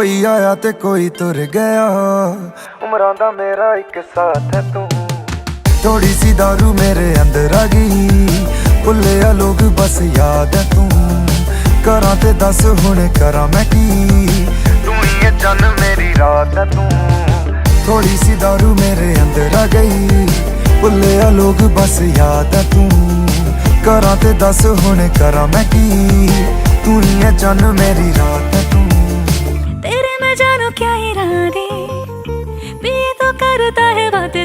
कोई आया ते कोई तुर गया, उम्रां दा मेरा एक साथ है तू। थोड़ी सी दारू मेरे अंदर आ गई, भुले आ लोग बस याद है तू। करा ते दस हुण करा मैं की, तू ही है चन मेरी रात है तू। थोड़ी सी दारू मेरे अंदर आ गई, भुले आ लोग बस याद है तू। करा ते दस हुण करा मैं की, तू ही है चन मेरी रात है तू। तेरे मैं जानू क्या इरादे, भी ये तो करता है बात